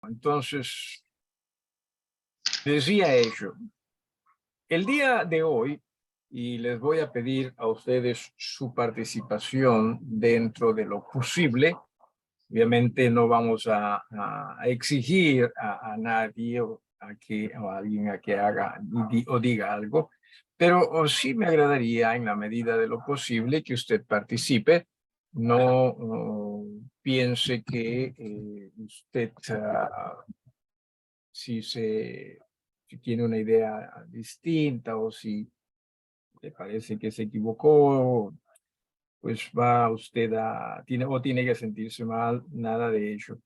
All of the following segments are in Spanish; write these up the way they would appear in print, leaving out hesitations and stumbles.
Entonces, decía ello, el día de hoy, y les voy a pedir a ustedes su participación dentro de lo posible. Obviamente no vamos a exigir a nadie o a alguien a que haga o diga algo, pero sí me agradaría en la medida de lo posible que usted participe. No piense que usted, si tiene una idea distinta o si le parece que se equivocó, pues va usted tiene que sentirse mal, nada de ello.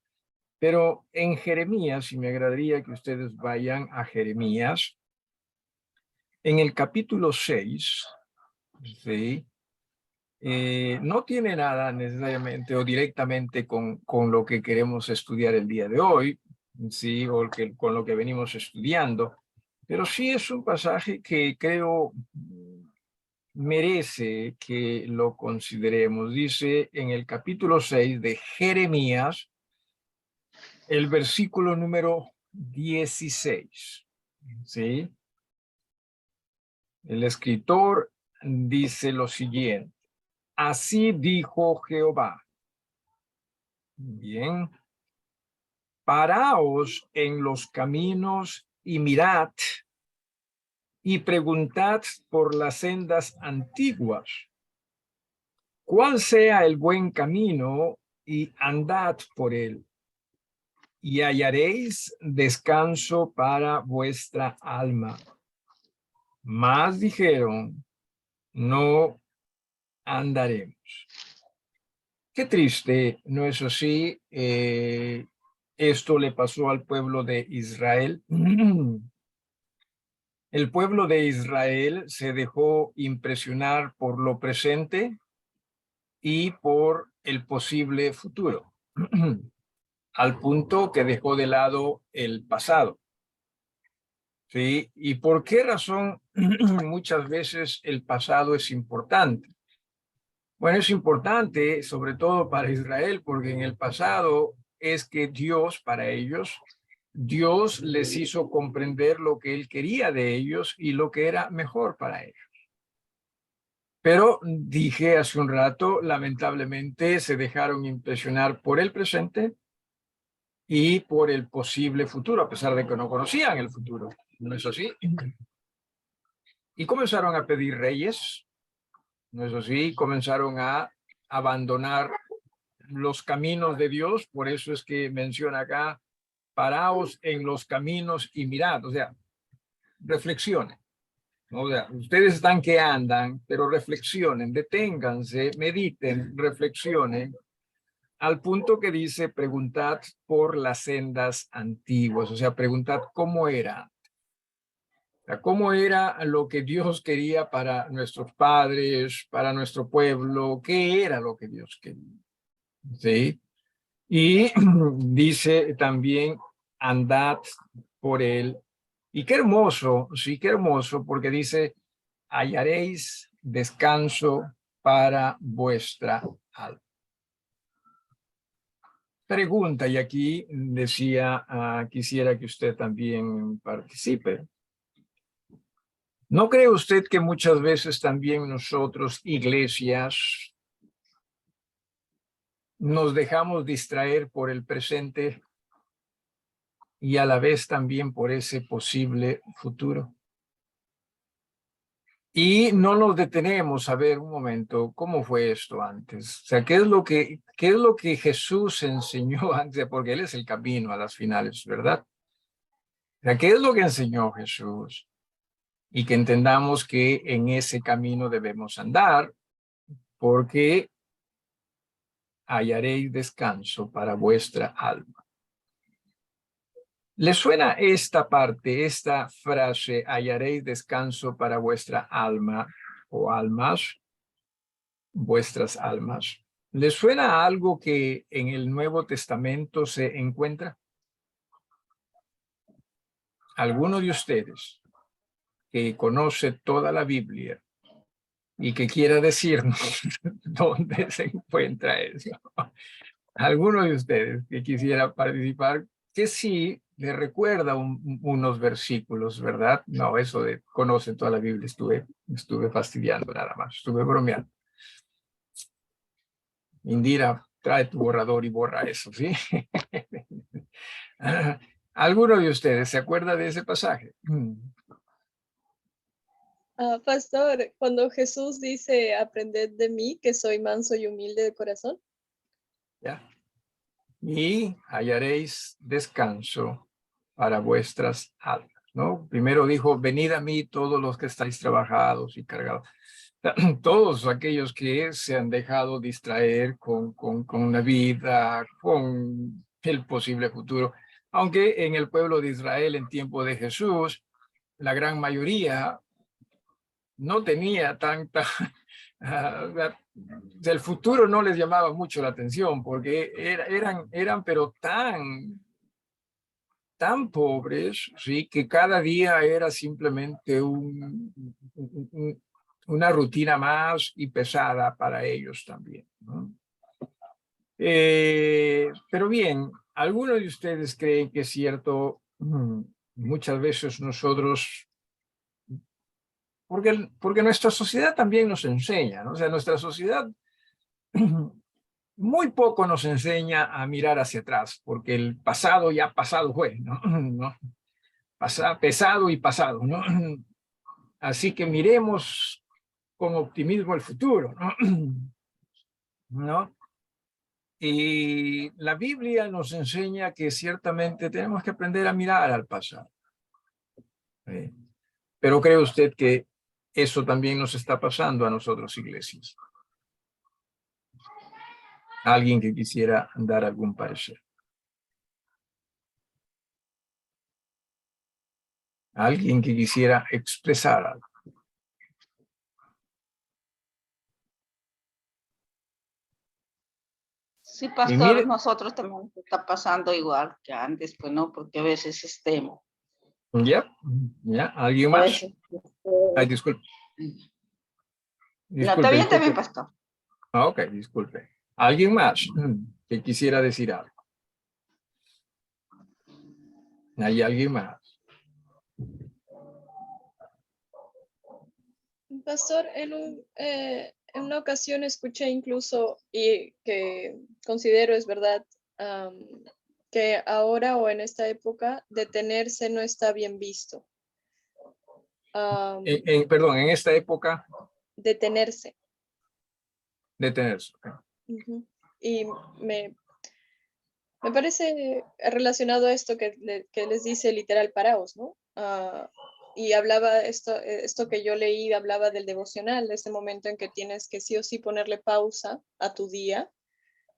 Pero en Jeremías, y me agradaría que ustedes vayan a Jeremías, en el capítulo 6, ¿sí? No tiene nada necesariamente o directamente con lo que queremos estudiar el día de hoy, ¿sí? Con lo que venimos estudiando, pero sí es un pasaje que creo merece que lo consideremos. Dice en el capítulo 6 de Jeremías, el versículo número 16, ¿sí? El escritor dice lo siguiente: así dijo Jehová. Bien. Paraos en los caminos y mirad y preguntad por las sendas antiguas, cuál sea el buen camino, y andad por él, y hallaréis descanso para vuestra alma. Mas dijeron, no andaremos. Qué triste, ¿no es así? Esto le pasó al pueblo de Israel. El pueblo de Israel se dejó impresionar por lo presente y por el posible futuro, al punto que dejó de lado el pasado. ¿Sí? ¿Y por qué razón muchas veces el pasado es importante? Bueno, es importante sobre todo para Israel porque en el pasado es que Dios, para ellos, Dios les hizo comprender lo que Él quería de ellos y lo que era mejor para ellos. Pero dije hace un rato, lamentablemente se dejaron impresionar por el presente y por el posible futuro, a pesar de que no conocían el futuro. ¿No es así? Y comenzaron a pedir reyes, ¿no es así? Comenzaron a abandonar los caminos de Dios, por eso es que menciona acá, paraos en los caminos y mirad, o sea, reflexionen. O sea, ustedes están que andan, pero reflexionen, deténganse, mediten, reflexionen, al punto que dice, preguntad por las sendas antiguas, o sea, preguntad cómo era. O sea, cómo era lo que Dios quería para nuestros padres, para nuestro pueblo, qué era lo que Dios quería. ¿Sí? Y dice también, andad por él. Y qué hermoso, sí, qué hermoso, porque dice, hallaréis descanso para vuestra alma. Pregunta, y aquí decía, quisiera que usted también participe. ¿No cree usted que muchas veces también nosotros, iglesias, nos dejamos distraer por el presente y a la vez también por ese posible futuro? Y no nos detenemos a ver un momento cómo fue esto antes. O sea, qué es lo que Jesús enseñó antes, porque Él es el camino a las finales, ¿verdad? O sea, ¿qué es lo que enseñó Jesús? Y que entendamos que en ese camino debemos andar, porque hallaréis descanso para vuestra alma. ¿Le suena esta parte, esta frase, hallaréis descanso para vuestra alma o almas, vuestras almas? ¿Le suena a algo que en el Nuevo Testamento se encuentra? ¿Alguno de ustedes que conoce toda la Biblia y que quiera decirnos dónde se encuentra eso? ¿Alguno de ustedes que quisiera participar que sí le recuerda unos versículos, ¿verdad? No, eso de conocen toda la Biblia, estuve fastidiando nada más, estuve bromeando. Indira, trae tu borrador y borra eso, ¿sí? ¿Alguno de ustedes se acuerda de ese pasaje? Pastor, cuando Jesús dice, aprended de mí, que soy manso y humilde de corazón. ¿Ya? Y hallaréis descanso para vuestras almas, ¿no? Primero dijo, venid a mí todos los que estáis trabajados y cargados. Todos aquellos que se han dejado distraer con la vida, con el posible futuro. Aunque en el pueblo de Israel en tiempo de Jesús, la gran mayoría no tenía tanta... el futuro no les llamaba mucho la atención porque eran pero tan pobres, ¿sí? Que cada día era simplemente una rutina más y pesada para ellos también, ¿no? Pero bien, ¿algunos de ustedes creen que es cierto? Muchas veces nosotros, porque nuestra sociedad también nos enseña, ¿no? O sea, nuestra sociedad muy poco nos enseña a mirar hacia atrás, porque el pasado ya pasado fue, ¿no? ¿No? Pesado y pasado, ¿no? Así que miremos con optimismo el futuro, ¿no? ¿No? Y la Biblia nos enseña que ciertamente tenemos que aprender a mirar al pasado. ¿Sí? Pero ¿cree usted que eso también nos está pasando a nosotros, iglesias? Alguien que quisiera dar algún parecer. Alguien que quisiera expresar algo. Sí, Y pastor, mire, nosotros también nos está pasando igual que antes, pues no, porque a veces ya, ¿alguien a más? veces, Ay, disculpe, no, está disculpe, bien también, disculpe. pastor. Ah, ok, disculpe. ¿Alguien más que quisiera decir algo? ¿Hay alguien más? Pastor, en una ocasión escuché incluso, y que considero es verdad, que ahora o en esta época detenerse no está bien visto. Perdón, en esta época, Detenerse. detenerse. Ujú. Y me parece relacionado a esto que les dice literal paraos, ¿no? Y hablaba esto que yo leí, hablaba del devocional, de ese momento en que tienes que sí o sí ponerle pausa a tu día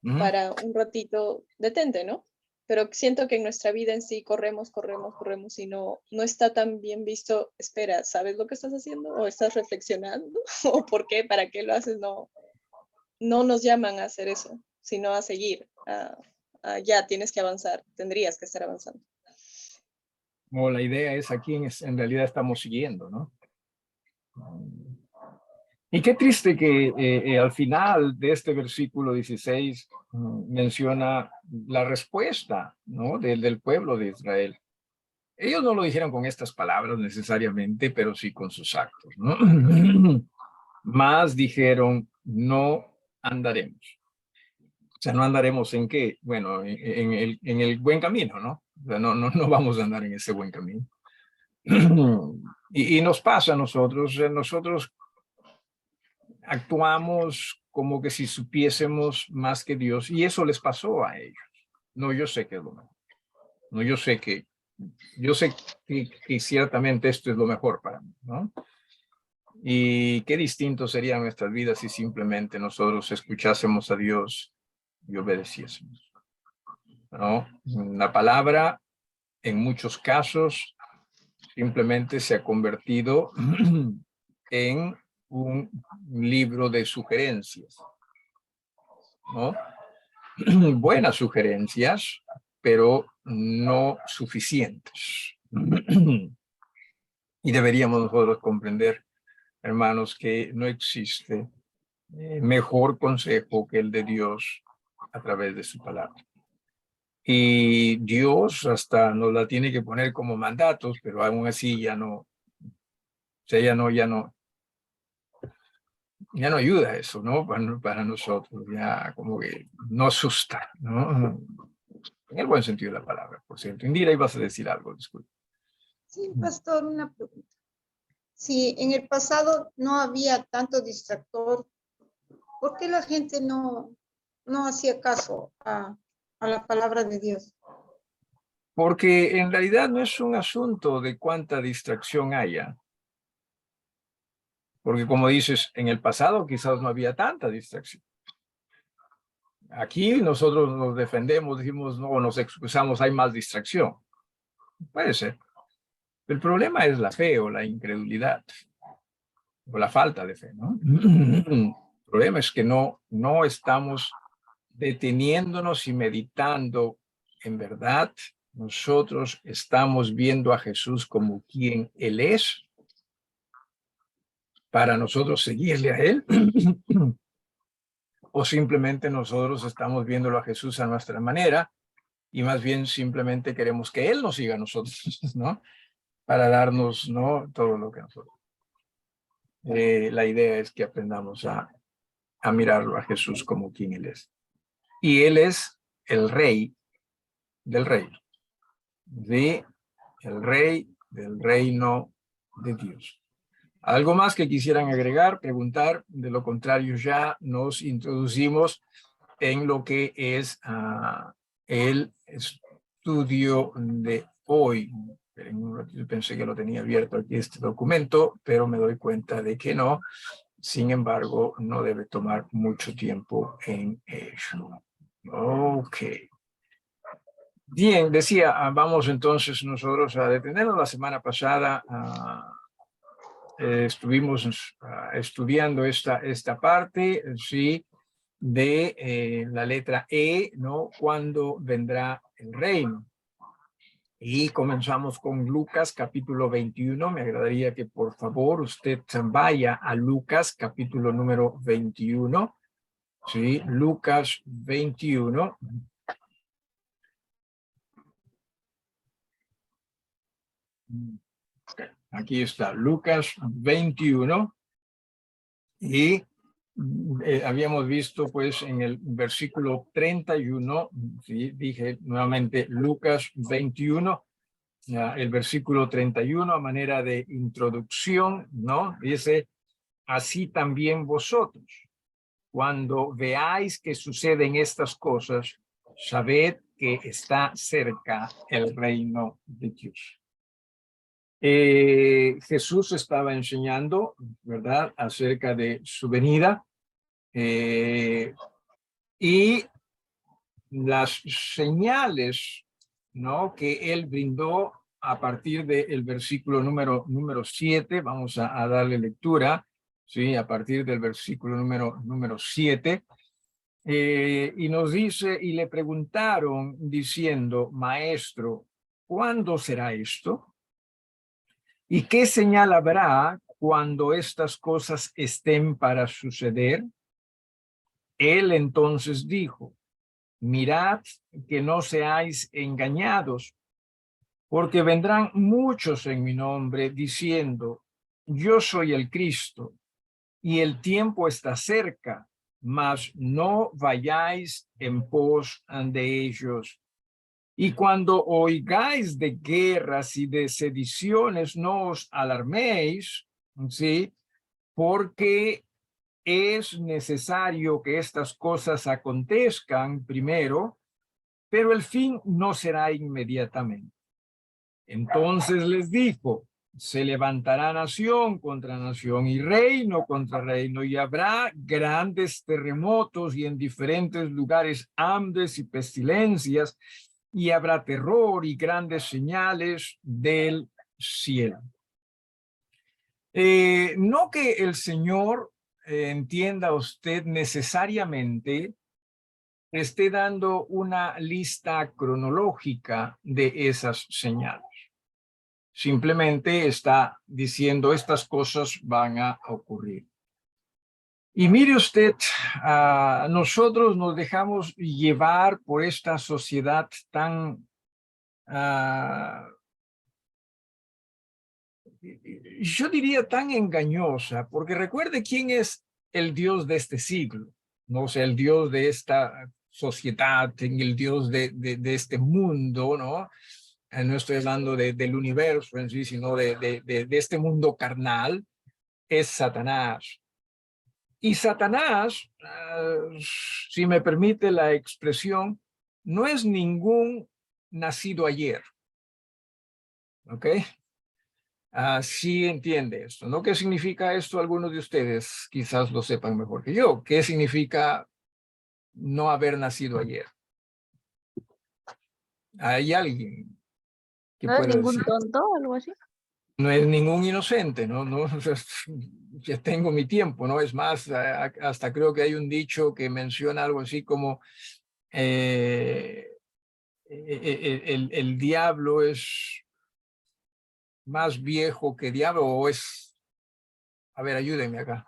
para un ratito, detente, ¿no? Pero siento que en nuestra vida en sí corremos, corremos, corremos y no está tan bien visto. Espera, ¿sabes lo que estás haciendo? ¿O estás reflexionando? ¿O por qué? ¿Para qué lo haces? No nos llaman a hacer eso, sino a seguir. Ya tienes que avanzar, tendrías que estar avanzando. O la idea es a quién en realidad estamos siguiendo, ¿no? Y qué triste que al final de este versículo 16 menciona la respuesta, ¿no? Del pueblo de Israel. Ellos no lo dijeron con estas palabras necesariamente, pero sí con sus actos, ¿no? Más dijeron, no andaremos. O sea, no andaremos en qué, bueno, en el buen camino, ¿no? O sea, no vamos a andar en ese buen camino. Y nos pasa a nosotros, nosotros actuamos como que si supiésemos más que Dios, y eso les pasó a ellos. No, yo sé que es lo mejor. No, yo sé que ciertamente esto es lo mejor para mí, ¿no? Y qué distinto serían nuestras vidas si simplemente nosotros escuchásemos a Dios y obedeciésemos, ¿no? La palabra, en muchos casos, simplemente se ha convertido en un libro de sugerencias, ¿no? Buenas sugerencias, pero no suficientes. Y deberíamos nosotros comprender, hermanos, que no existe mejor consejo que el de Dios a través de su palabra. Y Dios hasta nos la tiene que poner como mandatos, pero aún así ya no, o sea, ya no ayuda eso, ¿no? Para nosotros, ya como que no asusta, ¿no? En el buen sentido de la palabra, por cierto. Indira, ibas a decir algo, disculpe. Sí, pastor, una pregunta. Si en el pasado no había tanto distractor, ¿por qué la gente no hacía caso a la palabra de Dios? Porque en realidad no es un asunto de cuánta distracción haya. Porque como dices, en el pasado quizás no había tanta distracción. Aquí nosotros nos defendemos, decimos, no, nos excusamos, hay más distracción. Puede ser. El problema es la fe o la incredulidad, o la falta de fe, ¿no? El problema es que no estamos deteniéndonos y meditando. En verdad, nosotros estamos viendo a Jesús como quien Él es, para nosotros seguirle a Él, o simplemente nosotros estamos viéndolo a Jesús a nuestra manera, y más bien simplemente queremos que Él nos siga a nosotros, ¿no? Para darnos, ¿no? Todo lo que nosotros. La idea es que aprendamos a mirarlo a Jesús como quien Él es. Y Él es el Rey del reino. ¿Sí? El Rey del reino de Dios. ¿Algo más que quisieran agregar, preguntar? De lo contrario, ya nos introducimos en lo que es el estudio de hoy. En un ratito pensé que lo tenía abierto aquí este documento, pero me doy cuenta de que no. Sin embargo, no debe tomar mucho tiempo en ello. Ok. Bien, decía, vamos entonces nosotros a detenernos. La semana pasada estuvimos estudiando esta parte, sí, de la letra E, ¿no? ¿Cuándo vendrá el reino? Y comenzamos con Lucas capítulo 21. Me agradaría que por favor usted vaya a Lucas capítulo número 21. Sí, Lucas 21. Aquí está, Lucas 21. Y habíamos visto pues en el versículo 31, ¿sí? Dije nuevamente Lucas 21, el versículo 31 a manera de introducción, ¿no? Dice, así también vosotros, cuando veáis que suceden estas cosas, sabed que está cerca el reino de Dios. Jesús estaba enseñando, ¿verdad?, acerca de su venida y las señales, ¿no?, que él brindó a partir del versículo número 7. Vamos a darle lectura, ¿sí?, a partir del versículo número 7. Y nos dice, y le preguntaron diciendo, maestro, ¿cuándo será esto? ¿Y qué señal habrá cuando estas cosas estén para suceder? Él entonces dijo, mirad que no seáis engañados, porque vendrán muchos en mi nombre diciendo, yo soy el Cristo, y el tiempo está cerca, mas no vayáis en pos de ellos. Y cuando oigáis de guerras y de sediciones, no os alarméis, ¿sí? Porque es necesario que estas cosas acontezcan primero, pero el fin no será inmediatamente. Entonces les dijo, se levantará nación contra nación y reino contra reino, y habrá grandes terremotos y en diferentes lugares hambres y pestilencias, y habrá terror y grandes señales del cielo. No que el Señor entienda usted necesariamente esté dando una lista cronológica de esas señales. Simplemente está diciendo estas cosas van a ocurrir. Y mire usted, nosotros nos dejamos llevar por esta sociedad tan, yo diría tan engañosa, porque recuerde quién es el Dios de este siglo, no sé, el Dios de esta sociedad, el Dios de este mundo, ¿no? No estoy hablando del universo en sí, sino de este mundo carnal, es Satanás. Y Satanás, si me permite la expresión, no es ningún nacido ayer. ¿Ok? Sí entiende esto, ¿no? ¿Qué significa esto? Algunos de ustedes quizás lo sepan mejor que yo. ¿Qué significa no haber nacido ayer? ¿Hay alguien que ¿No es pueda ningún decir? tonto o algo así? No es ningún inocente, ¿no? No, ya tengo mi tiempo, ¿no? Es más, hasta creo que hay un dicho que menciona algo así como el diablo es más viejo que diablo, o es, a ver, ayúdenme acá.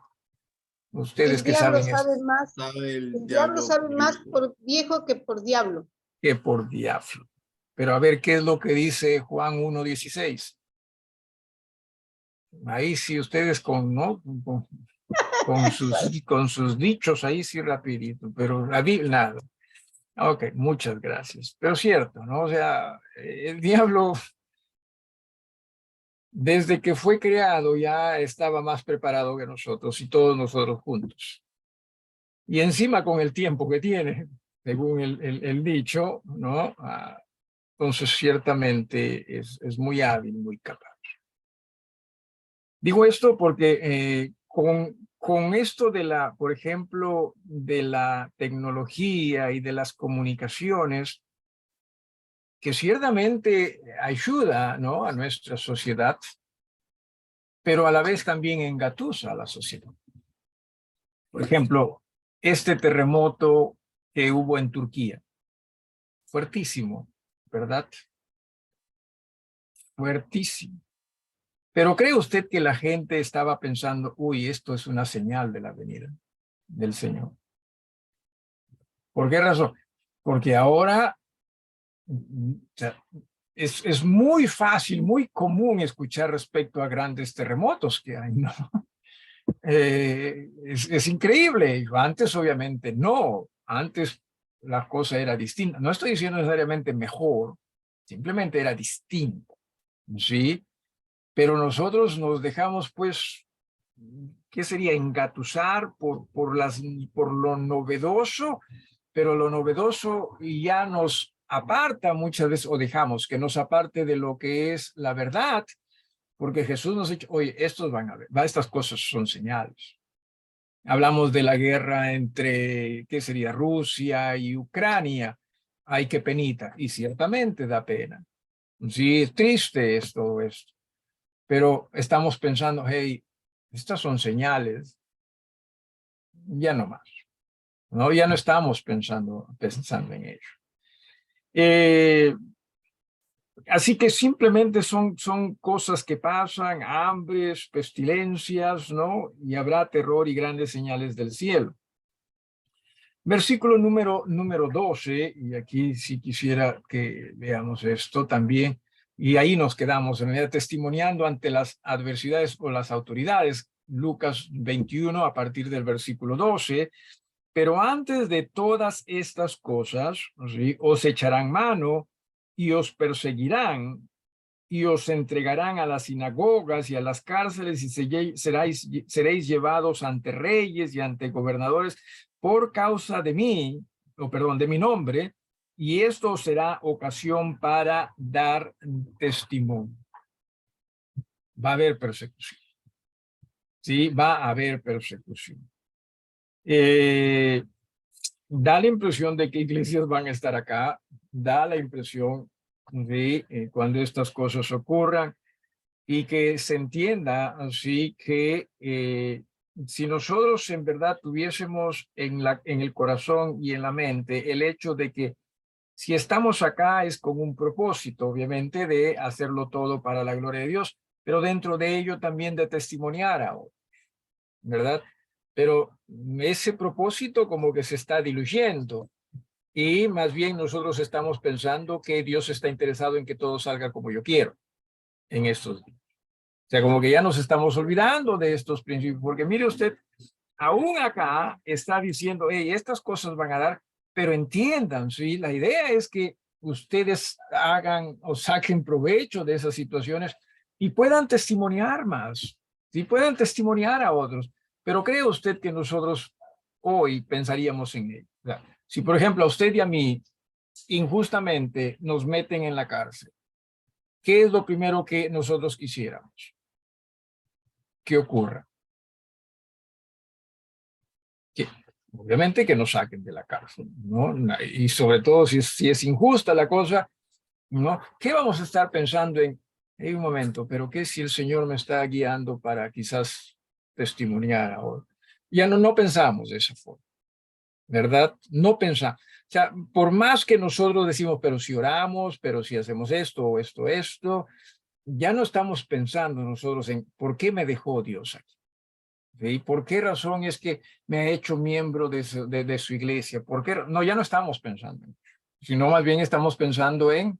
Ustedes El que diablo saben esto, sabe más, Sabe el el diablo diablo sabe por más viejo. por viejo que por diablo. que por diablo. Pero a ver, ¿qué es lo que dice Juan 1:16? Ahí sí ustedes ¿no? con sus dichos ahí sí rapidito, pero la Biblia nada. Ok, muchas gracias. Pero cierto, ¿no? O sea, el diablo desde que fue creado ya estaba más preparado que nosotros y todos nosotros juntos. Y encima con el tiempo que tiene, según el dicho, ¿no? Entonces ciertamente es muy hábil, muy capaz. Digo esto porque con esto de por ejemplo, de la tecnología y de las comunicaciones, que ciertamente ayuda, ¿no? A nuestra sociedad, pero a la vez también engatusa a la sociedad. Por ejemplo, este terremoto que hubo en Turquía, fuertísimo, ¿verdad? Fuertísimo. Pero ¿cree usted que la gente estaba pensando, uy, esto es una señal de la venida del Señor? ¿Por qué razón? Porque ahora o sea, es muy fácil, muy común escuchar respecto a grandes terremotos que hay, ¿no? Es increíble. Antes, obviamente, no. Antes la cosa era distinta. No estoy diciendo necesariamente mejor, simplemente era distinta, ¿sí? Pero nosotros nos dejamos, pues, ¿qué sería? Engatusar por lo novedoso, pero lo novedoso ya nos aparta muchas veces, o dejamos que nos aparte de lo que es la verdad, porque Jesús nos ha dicho, oye, estos van a ver, estas cosas son señales. Hablamos de la guerra entre, ¿qué sería? Rusia y Ucrania. Ay, qué penita. Y ciertamente da pena. Sí, es triste todo esto. Pero estamos pensando, hey, estas son señales, ya no más, ¿no? Ya no estamos pensando en ello. Así que simplemente son cosas que pasan, hambres, pestilencias, ¿no? Y habrá terror y grandes señales del cielo. Versículo número 12, y aquí sí quisiera que veamos esto también, y ahí nos quedamos, en realidad, testimoniando ante las adversidades o las autoridades, Lucas 21 a partir del versículo 12, pero antes de todas estas cosas, ¿sí? Os echarán mano y os perseguirán y os entregarán a las sinagogas y a las cárceles y seréis llevados ante reyes y ante gobernadores por causa de mí, o perdón, de mi nombre, y esto será ocasión para dar testimonio. Va a haber persecución. Sí, va a haber persecución. Da la impresión de que iglesias van a estar acá, da la impresión de cuando estas cosas ocurran, y que se entienda así que si nosotros en verdad tuviésemos en el corazón y en la mente el hecho de que si estamos acá es con un propósito, obviamente, de hacerlo todo para la gloria de Dios, pero dentro de ello también de testimoniar a otros, ¿verdad? pero ese propósito como que se está diluyendo y más bien nosotros estamos pensando que Dios está interesado en que todo salga como yo quiero en estos días. O sea, como que ya nos estamos olvidando de estos principios, porque mire usted, aún acá está diciendo, hey, estas cosas van a dar, pero entiendan, ¿sí? La idea es que ustedes hagan o saquen provecho de esas situaciones y puedan testimoniar más, ¿sí? Puedan testimoniar a otros. Pero ¿cree usted que nosotros hoy pensaríamos en ello? O sea, si, por ejemplo, a usted y a mí injustamente nos meten en la cárcel, ¿qué es lo primero que nosotros quisiéramos que ocurra? Que, obviamente que nos saquen de la cárcel, ¿no? Y sobre todo si es injusta la cosa, ¿no? ¿Qué vamos a estar pensando en un momento, pero qué si el Señor me está guiando para quizás testimoniar ahora? Ya no pensamos de esa forma, ¿verdad? No pensamos. O sea, por más que nosotros decimos, pero si oramos, pero si hacemos esto o esto, ya no estamos pensando nosotros en por qué me dejó Dios aquí. ¿Sí? ¿Por qué razón es que me ha hecho miembro de su iglesia? ¿Por qué? No, ya no estamos pensando, sino más bien estamos pensando en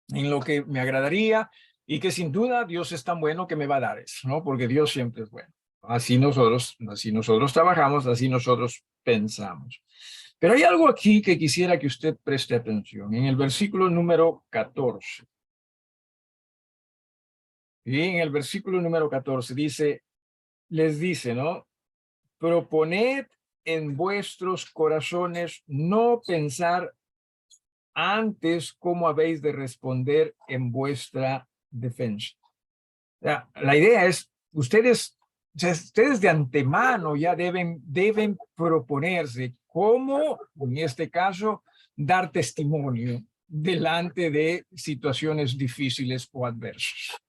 lo que me agradaría y que sin duda Dios es tan bueno que me va a dar eso, ¿no? Porque Dios siempre es bueno. Así nosotros trabajamos, así nosotros pensamos. Pero hay algo aquí que quisiera que usted preste atención. En el versículo número 14. Y en el versículo número 14 les dice, ¿no? Proponed en vuestros corazones no pensar antes cómo habéis de responder en vuestra defensa. La idea es, ustedes de antemano ya deben proponerse cómo, en este caso, dar testimonio delante de situaciones difíciles o adversas.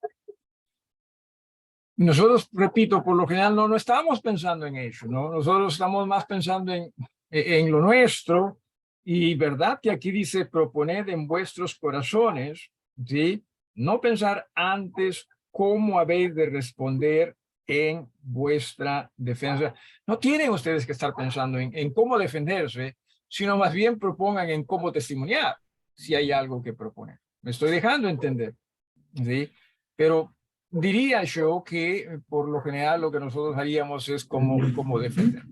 Nosotros, repito, por lo general no estamos pensando en eso, ¿no? Nosotros estamos más pensando en lo nuestro, y verdad que aquí dice proponed en vuestros corazones, ¿sí? No pensar antes cómo habéis de responder en vuestra defensa. No tienen ustedes que estar pensando en cómo defenderse, sino más bien propongan en cómo testimoniar, si hay algo que proponer. Me estoy dejando entender, ¿sí? Pero diría yo que por lo general lo que nosotros haríamos es cómo defender.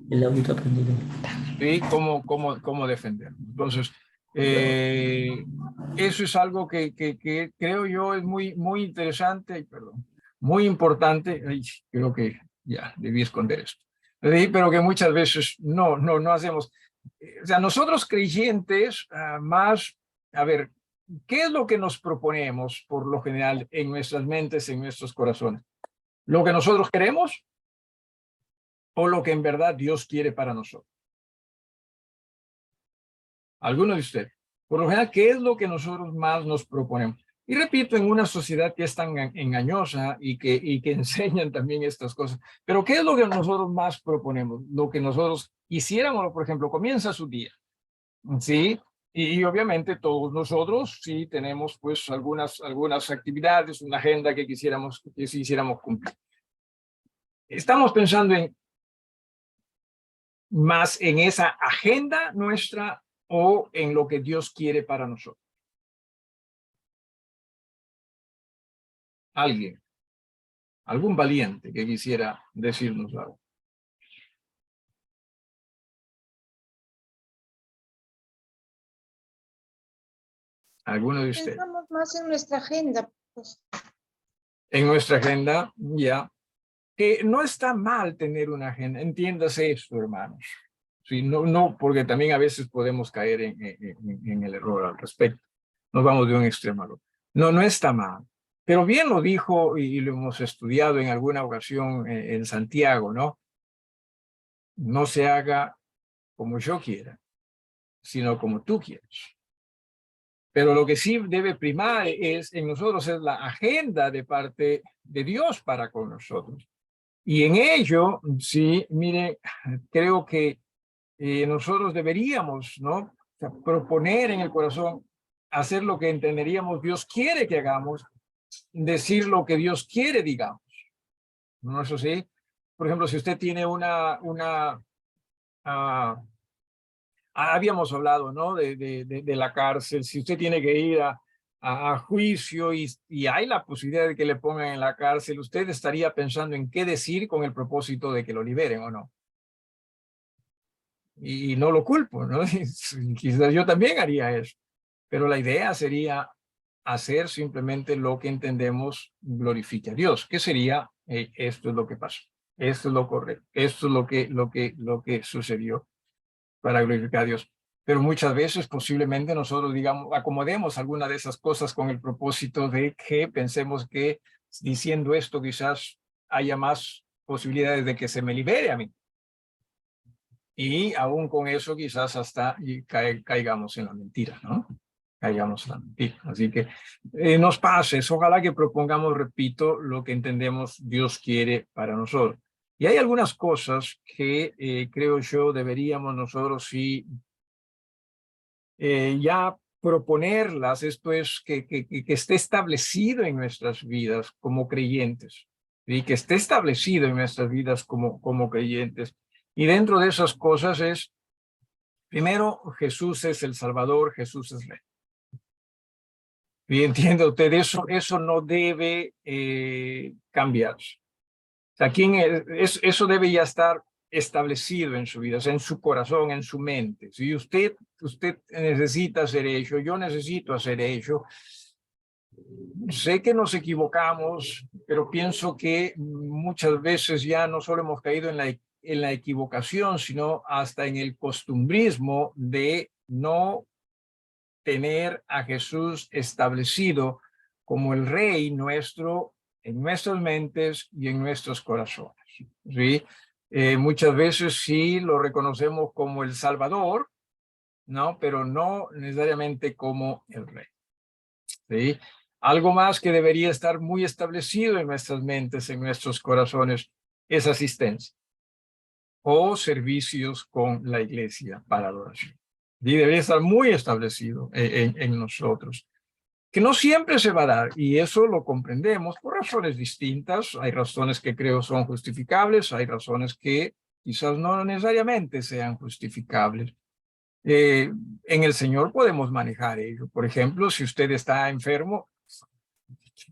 ¿Sí? Cómo defender. Entonces, eso es algo que creo yo es muy interesante, perdón, muy importante. Ay, creo que ya debí esconder esto. ¿Sí? Pero que muchas veces no hacemos. O sea, nosotros creyentes, más, a ver, ¿qué es lo que nos proponemos por lo general en nuestras mentes, en nuestros corazones? ¿Lo que nosotros queremos o lo que en verdad Dios quiere para nosotros? Alguno de ustedes. Por lo general, ¿qué es lo que nosotros más nos proponemos? Y repito, en una sociedad que es tan engañosa y que enseñan también estas cosas, pero ¿qué es lo que nosotros más proponemos? Lo que nosotros quisiéramos, por ejemplo, comienza su día, ¿sí? Y obviamente todos nosotros sí tenemos pues algunas actividades, una agenda que quisiéramos cumplir. Estamos pensando más en esa agenda nuestra o en lo que Dios quiere para nosotros. Algún valiente que quisiera decirnos algo. ¿Alguno de ustedes? Pensamos más en nuestra agenda, pues. En nuestra agenda, ya. Que no está mal tener una agenda, entiéndase esto, hermanos. Sí, no, porque también a veces podemos caer en el error al respecto. Nos vamos de un extremo al otro. No está mal. Pero bien lo dijo y lo hemos estudiado en alguna ocasión en Santiago, ¿no? No se haga como yo quiera, sino como tú quieres. Pero lo que sí debe primar en nosotros es la agenda de parte de Dios para con nosotros. Y en ello, sí, mire, creo que nosotros deberíamos, ¿no? O sea, proponer en el corazón, hacer lo que entenderíamos Dios quiere que hagamos, decir lo que Dios quiere digamos. ¿No es así? por ejemplo, si usted tiene habíamos hablado, ¿no? De la cárcel, si usted tiene que ir a juicio y hay la posibilidad de que le pongan en la cárcel, usted estaría pensando en qué decir con el propósito de que lo liberen o no. Y no lo culpo, ¿no? Quizás yo también haría eso, pero la idea sería hacer simplemente lo que entendemos glorifique a Dios, que sería, esto es lo que pasó, esto es lo correcto, esto es lo que sucedió para glorificar a Dios. Pero muchas veces posiblemente nosotros, digamos, acomodemos alguna de esas cosas con el propósito de que pensemos que diciendo esto quizás haya más posibilidades de que se me libere a mí. Y aún con eso quizás hasta caigamos en la mentira, ¿no? Caigamos en la mentira. Así que nos pases, ojalá que propongamos, repito, lo que entendemos Dios quiere para nosotros. Y hay algunas cosas que creo yo deberíamos nosotros sí ya proponerlas, esto es que esté establecido en nuestras vidas como creyentes, y que esté establecido en nuestras vidas como creyentes. Y dentro de esas cosas es, primero, Jesús es el Salvador, Jesús es Rey. Y entiende usted, eso no debe cambiarse. O sea, eso debe ya estar establecido en su vida, o sea, en su corazón, en su mente. Si usted necesita hacer ello, yo necesito hacer ello. Sé que nos equivocamos, pero pienso que muchas veces ya no solo hemos caído en la equivocación, sino hasta en el costumbrismo de no tener a Jesús establecido como el Rey nuestro en nuestras mentes y en nuestros corazones. ¿Sí? Muchas veces sí lo reconocemos como el Salvador, ¿no? Pero no necesariamente como el Rey. ¿Sí? Algo más que debería estar muy establecido en nuestras mentes, en nuestros corazones, es asistencia o servicios con la iglesia para adoración. Y debería estar muy establecido en nosotros, que no siempre se va a dar, y eso lo comprendemos por razones distintas. Hay razones que creo son justificables, hay razones que quizás no necesariamente sean justificables. En el Señor podemos manejar ello. Por ejemplo, si usted está enfermo,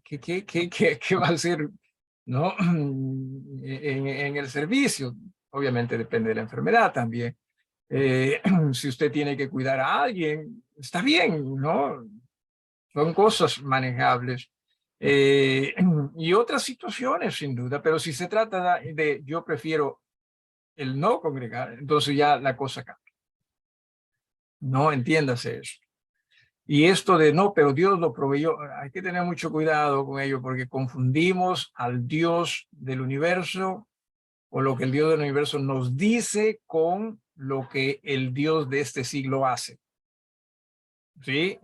¿qué va a hacer, ¿no? En el servicio? Obviamente depende de la enfermedad también. Si usted tiene que cuidar a alguien, está bien, ¿no? Son cosas manejables. Y otras situaciones, sin duda, pero si se trata de yo prefiero el no congregar, entonces ya la cosa cambia. No, entiéndase eso. Y esto de no, pero Dios lo proveyó, hay que tener mucho cuidado con ello porque confundimos al Dios del universo o lo que el Dios del universo nos dice con lo que el Dios de este siglo hace. Sí,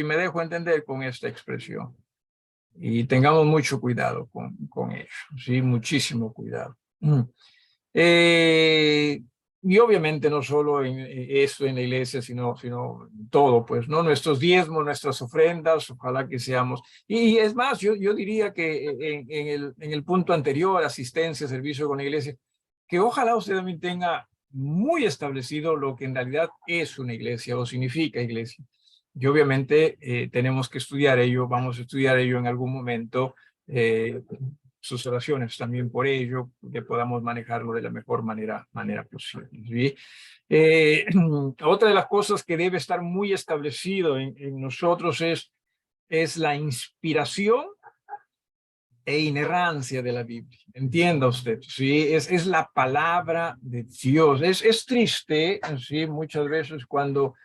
me dejo entender con esta expresión. Y tengamos mucho cuidado con ello, sí, muchísimo cuidado. Y obviamente no solo en esto en la iglesia, sino todo, pues, ¿no? Nuestros diezmos, nuestras ofrendas, ojalá que seamos. Y es más, yo diría que en el punto anterior, asistencia, servicio con la iglesia, que ojalá usted también tenga muy establecido lo que en realidad es una iglesia o significa iglesia. Y obviamente tenemos que estudiar ello, vamos a estudiar ello en algún momento, sus oraciones también por ello, que podamos manejarlo de la mejor manera posible. ¿Sí? Otra de las cosas que debe estar muy establecido en nosotros es la inspiración e inerrancia de la Biblia. Entienda usted, ¿sí? Es la palabra de Dios. Es triste, ¿sí? Muchas veces cuando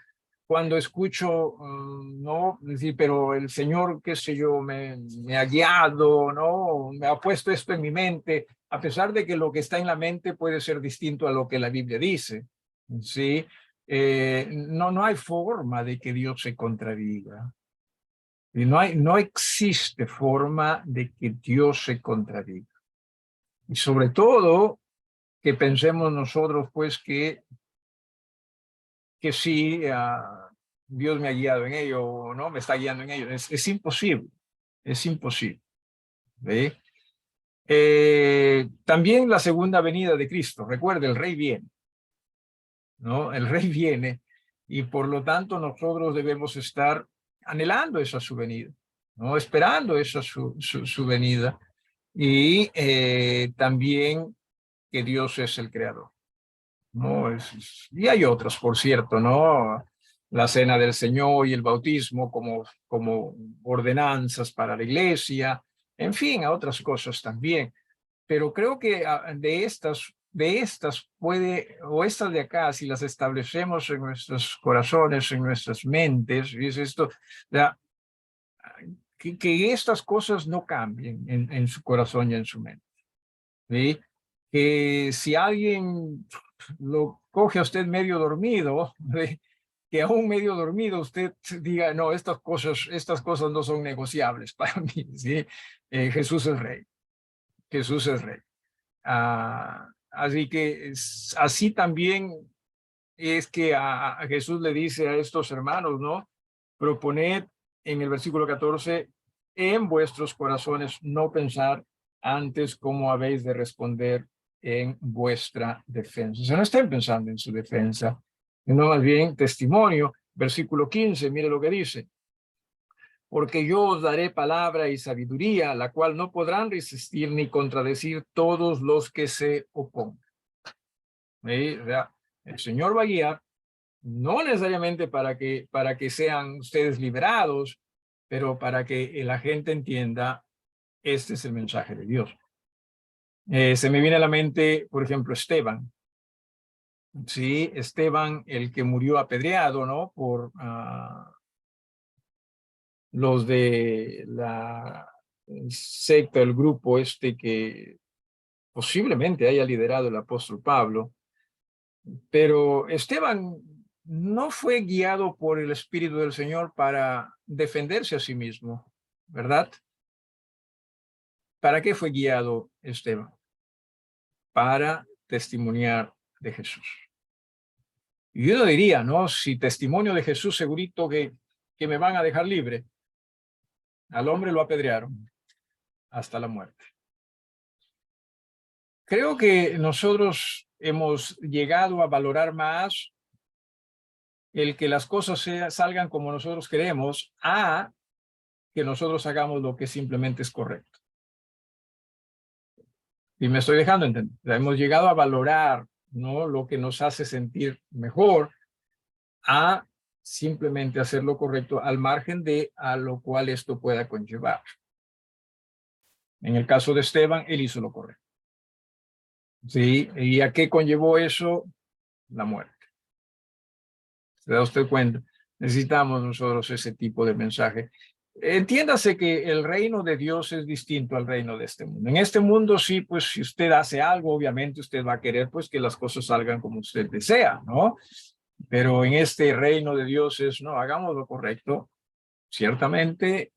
escucho, no, decir, pero el Señor, qué sé yo, me ha guiado, ¿no? Me ha puesto esto en mi mente, a pesar de que lo que está en la mente puede ser distinto a lo que la Biblia dice, ¿sí? No hay forma de que Dios se contradiga. Y no existe forma de que Dios se contradiga. Y sobre todo, que pensemos nosotros, pues, que sí, Dios me ha guiado en ello, ¿no? Me está guiando en ello. Es imposible, es imposible. ¿Ve? También la segunda venida de Cristo. Recuerde, el rey viene, ¿no? El rey viene y por lo tanto nosotros debemos estar anhelando esa su venida, ¿no? Esperando esa su venida. Y también que Dios es el creador, ¿no? Y hay otras, por cierto, ¿no? La cena del Señor y el bautismo como ordenanzas para la iglesia, en fin, a otras cosas también. Pero creo que de estas puede, o estas de acá, si las establecemos en nuestros corazones, en nuestras mentes, y es esto, la, que estas cosas no cambien en su corazón y en su mente, ¿sí? Que si alguien lo coge a usted medio dormido, ¿sí? Que aún medio dormido usted diga, no, estas cosas no son negociables para mí, ¿sí? Jesús es rey, Jesús es rey. Así que así también es que a Jesús le dice a estos hermanos, ¿no? Proponed en el versículo 14, en vuestros corazones no pensar antes cómo habéis de responder en vuestra defensa. O sea, no estén pensando en su defensa, sino más bien testimonio. Versículo 15, mire lo que dice. Porque yo os daré palabra y sabiduría, la cual no podrán resistir ni contradecir todos los que se opongan. ¿Sí? O sea, el Señor va a guiar, no necesariamente para que sean ustedes liberados, pero para que la gente entienda, este es el mensaje de Dios. Se me viene a la mente, por ejemplo, Esteban. Sí, Esteban, el que murió apedreado, ¿no? Por los de la secta, el grupo este que posiblemente haya liderado el apóstol Pablo. Pero Esteban no fue guiado por el Espíritu del Señor para defenderse a sí mismo, ¿verdad? ¿Para qué fue guiado Esteban? Para testimoniar de Jesús. Y uno diría, ¿no? Si testimonio de Jesús, segurito que me van a dejar libre. Al hombre lo apedrearon hasta la muerte. Creo que nosotros hemos llegado a valorar más el que las cosas salgan como nosotros queremos a que nosotros hagamos lo que simplemente es correcto. Y me estoy dejando entender. Hemos llegado a valorar, ¿no? Lo que nos hace sentir mejor a simplemente hacer lo correcto al margen de a lo cual esto pueda conllevar. En el caso de Esteban, él hizo lo correcto. ¿Sí? ¿Y a qué conllevó eso? La muerte. ¿Se da usted cuenta? Necesitamos nosotros ese tipo de mensaje. Entiéndase que el reino de Dios es distinto al reino de este mundo. En este mundo sí, pues si usted hace algo, obviamente usted va a querer pues que las cosas salgan como usted desea, ¿no? Pero en este reino de Dios es, no, hagamos lo correcto. Ciertamente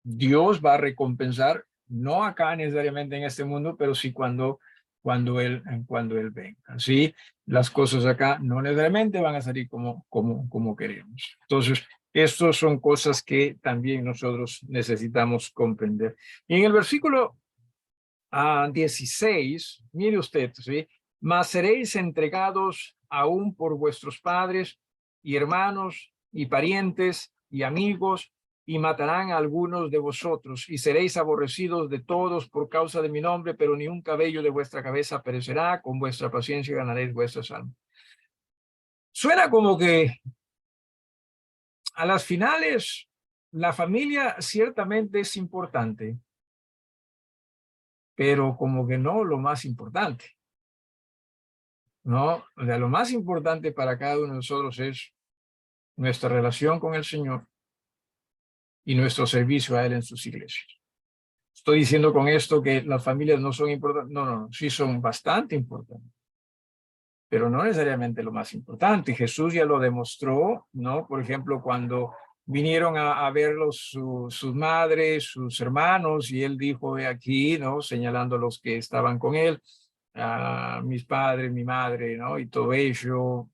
Dios va a recompensar, no acá necesariamente en este mundo, pero sí cuando Él venga. Así, las cosas acá no necesariamente van a salir como queremos. Entonces, estas son cosas que también nosotros necesitamos comprender. Y en el versículo 16, mire usted, ¿sí? Mas seréis entregados aún por vuestros padres y hermanos y parientes y amigos, y matarán a algunos de vosotros, y seréis aborrecidos de todos por causa de mi nombre, pero ni un cabello de vuestra cabeza perecerá, con vuestra paciencia ganaréis vuestras almas. Suena como que a las finales la familia ciertamente es importante, pero como que no lo más importante. No, o sea, lo más importante para cada uno de nosotros es nuestra relación con el Señor y nuestro servicio a Él en sus iglesias. Estoy diciendo con esto que las familias no son importantes. No, sí son bastante importantes, pero no necesariamente lo más importante. Jesús ya lo demostró, ¿no? Por ejemplo, cuando vinieron a verlos sus madres, sus hermanos, y Él dijo, he aquí, ¿no? Señalando a los que estaban con Él, a mis padres, mi madre, ¿no? Y todo ello,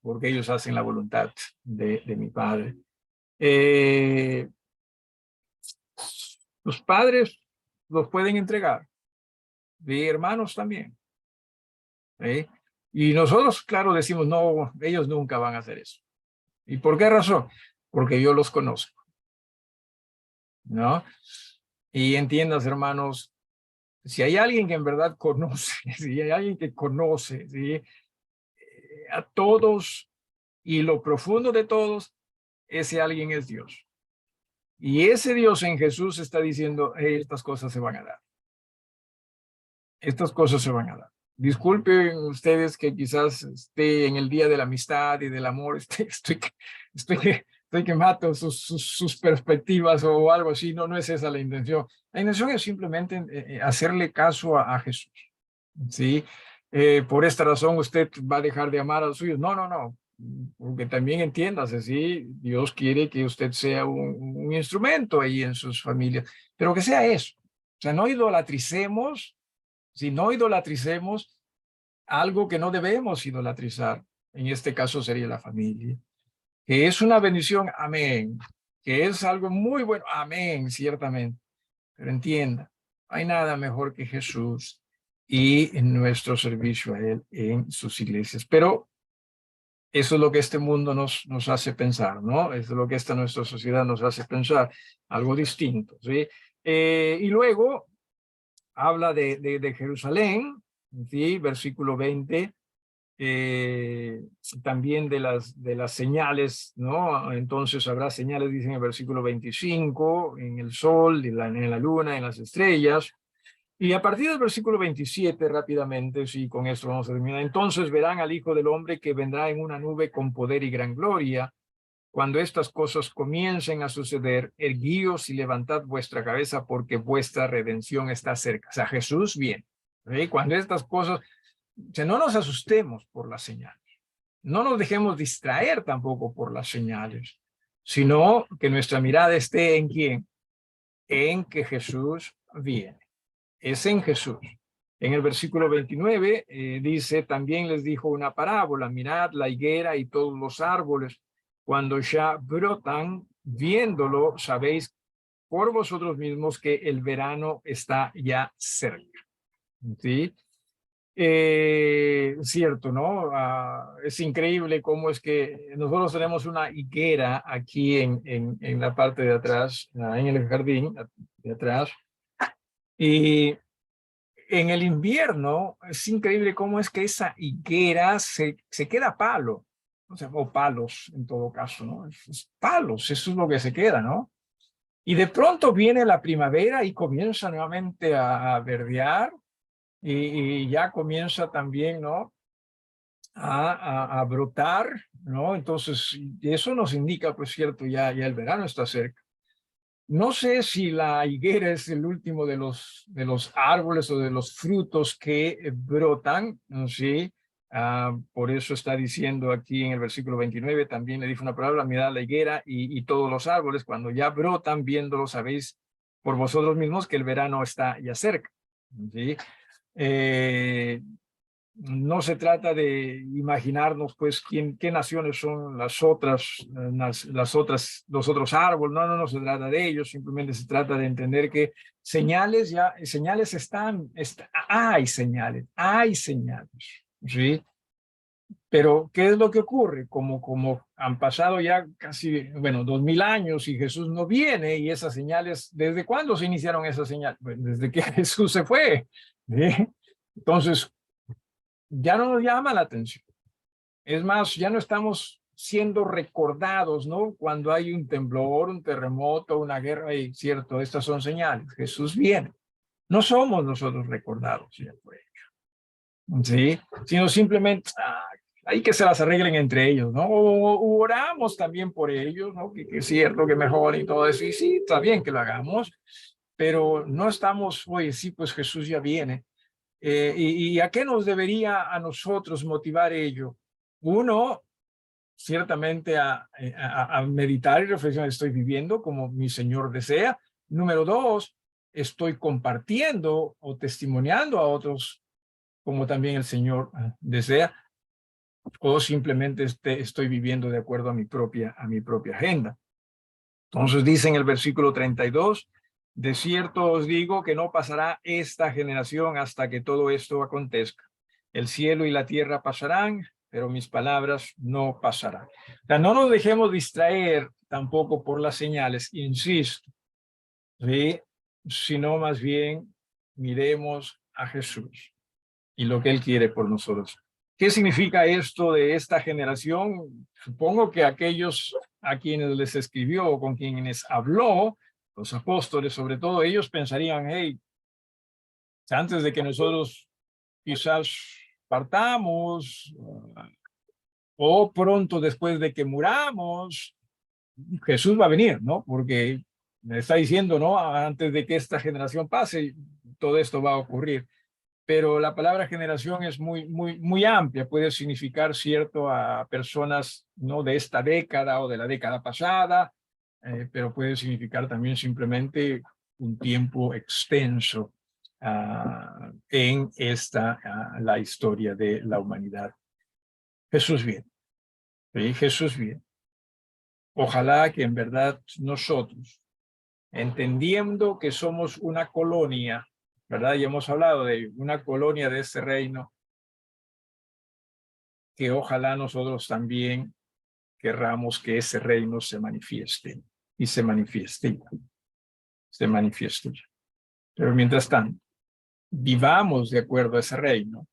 porque ellos hacen la voluntad de mi Padre. Los padres los pueden entregar. De hermanos también. ¿Sí? Y nosotros, claro, decimos, no, ellos nunca van a hacer eso. ¿Y por qué razón? Porque yo los conozco. ¿No? Y entiendas, hermanos, si hay alguien que en verdad conoce, si hay alguien que conoce, ¿sí? A todos y lo profundo de todos, ese alguien es Dios. Y ese Dios en Jesús está diciendo, hey, estas cosas se van a dar. Estas cosas se van a dar. Disculpen ustedes que quizás esté en el día de la amistad y del amor, estoy que mato sus perspectivas o algo así. No, no es esa la intención. La intención es simplemente hacerle caso a Jesús. ¿Sí? Por esta razón usted va a dejar de amar a los suyos. No, no, no. Porque también entiéndase, ¿sí? Dios quiere que usted sea un instrumento ahí en sus familias, pero que sea eso. O sea, no idolatricemos, si no idolatricemos algo que no debemos idolatrizar. En este caso sería la familia. Que es una bendición, amén. Que es algo muy bueno, amén, ciertamente. Pero entienda, no hay nada mejor que Jesús y en nuestro servicio a Él en sus iglesias. Pero eso es lo que este mundo nos hace pensar, ¿no? Eso es lo que nuestra sociedad nos hace pensar, algo distinto, ¿sí? Y luego habla de Jerusalén, ¿sí? Versículo 20, también de las señales, ¿no? Entonces habrá señales, dice en el versículo 25, en el sol, en la luna, en las estrellas. Y a partir del versículo 27, rápidamente, sí, con esto vamos a terminar. Entonces verán al Hijo del Hombre que vendrá en una nube con poder y gran gloria. Cuando estas cosas comiencen a suceder, erguíos y levantad vuestra cabeza porque vuestra redención está cerca. O sea, Jesús viene. ¿Sí? Cuando estas cosas, no nos asustemos por las señales. No nos dejemos distraer tampoco por las señales, sino que nuestra mirada esté en ¿quién? En que Jesús viene. Es en Jesús. En el versículo 29 dice, también les dijo una parábola, mirad la higuera y todos los árboles, cuando ya brotan, viéndolo, sabéis por vosotros mismos que el verano está ya cerca. ¿Sí? Cierto, ¿no? Es increíble cómo es que nosotros tenemos una higuera aquí en la parte de atrás, en el jardín de atrás, y en el invierno es increíble cómo es que esa higuera se queda palo, o sea, o palos en todo caso, ¿no? Es palos, eso es lo que se queda, ¿no? Y de pronto viene la primavera y comienza nuevamente a verdear y ya comienza también, ¿no? A brotar, ¿no? Entonces, eso nos indica, pues cierto, ya el verano está cerca. No sé si la higuera es el último de los árboles o de los frutos que brotan, ¿no? Sí. Por eso está diciendo aquí en el versículo 29, también le dijo una palabra, mirad la higuera y todos los árboles, cuando ya brotan, viéndolo, sabéis por vosotros mismos que el verano está ya cerca. ¿Sí? No se trata de imaginarnos pues qué naciones son los otros árboles, no se trata de ellos, simplemente se trata de entender que señales hay señales, ¿sí? Pero ¿qué es lo que ocurre? Como han pasado ya casi, 2000 años y Jesús no viene y esas señales, ¿desde cuándo se iniciaron esas señales? Pues desde que Jesús se fue, ¿sí? Entonces, ya no nos llama la atención. Es más, ya no estamos siendo recordados, ¿no? Cuando hay un temblor, un terremoto, una guerra, y cierto, estas son señales. Jesús viene. No somos nosotros recordados, ¿sí? Sino simplemente hay que se las arreglen entre ellos, ¿no? O oramos también por ellos, ¿no? Que es cierto que mejor y todo eso. Y sí, está bien que lo hagamos, pero no estamos, oye, sí, pues Jesús ya viene. ¿Y a qué nos debería a nosotros motivar ello? Uno, ciertamente a meditar y reflexionar, estoy viviendo como mi Señor desea. Número dos, estoy compartiendo o testimoniando a otros como también el Señor desea. O simplemente estoy viviendo de acuerdo a mi propia agenda. Entonces dice en el versículo 32, De cierto os digo que no pasará esta generación hasta que todo esto acontezca. El cielo y la tierra pasarán, pero mis palabras no pasarán. O sea, no nos dejemos distraer tampoco por las señales, insisto, ¿sí? Sino más bien miremos a Jesús y lo que Él quiere por nosotros. ¿Qué significa esto de esta generación? Supongo que aquellos a quienes les escribió o con quienes habló, los apóstoles sobre todo, ellos pensarían, hey, antes de que nosotros quizás partamos o pronto después de que muramos, Jesús va a venir, ¿no? Porque me está diciendo, ¿no? Antes de que esta generación pase, todo esto va a ocurrir. Pero la palabra generación es muy amplia, puede significar, cierto, a personas no de esta década o de la década pasada, pero puede significar también simplemente un tiempo extenso en la historia de la humanidad. Jesús viene, ¿sí? Jesús viene. Ojalá que en verdad nosotros, entendiendo que somos una colonia, ¿verdad? Y hemos hablado de una colonia de este reino, que ojalá nosotros también querramos que ese reino se manifieste y se manifieste ya. Pero mientras tanto, vivamos de acuerdo a ese reino,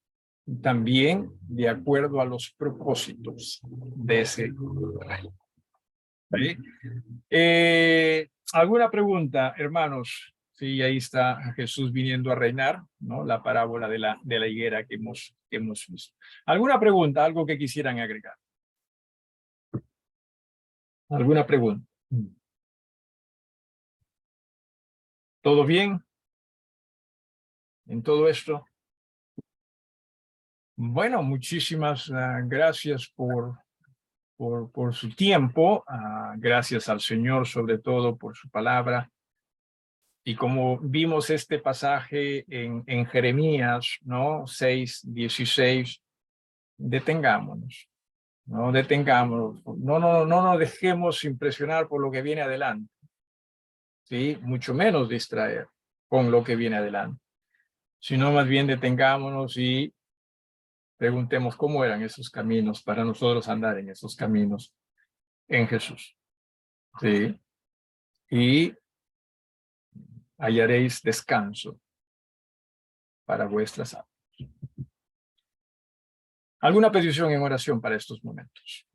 también de acuerdo a los propósitos de ese reino. ¿Sí? ¿Alguna pregunta, hermanos? Sí, ahí está Jesús viniendo a reinar, ¿no? La parábola de la higuera que hemos visto. ¿Alguna pregunta, algo que quisieran agregar? ¿Alguna pregunta? ¿Todo bien en todo esto? Bueno, muchísimas gracias por su tiempo. Gracias al Señor, sobre todo, por su palabra. Y como vimos este pasaje en Jeremías, ¿no? 6:16, detengámonos, no detengámonos, no nos dejemos impresionar por lo que viene adelante, ¿sí? Mucho menos distraer con lo que viene adelante, sino más bien detengámonos y preguntemos cómo eran esos caminos para nosotros andar en esos caminos en Jesús, ¿sí? Y hallaréis descanso para vuestras almas. ¿Alguna petición en oración para estos momentos?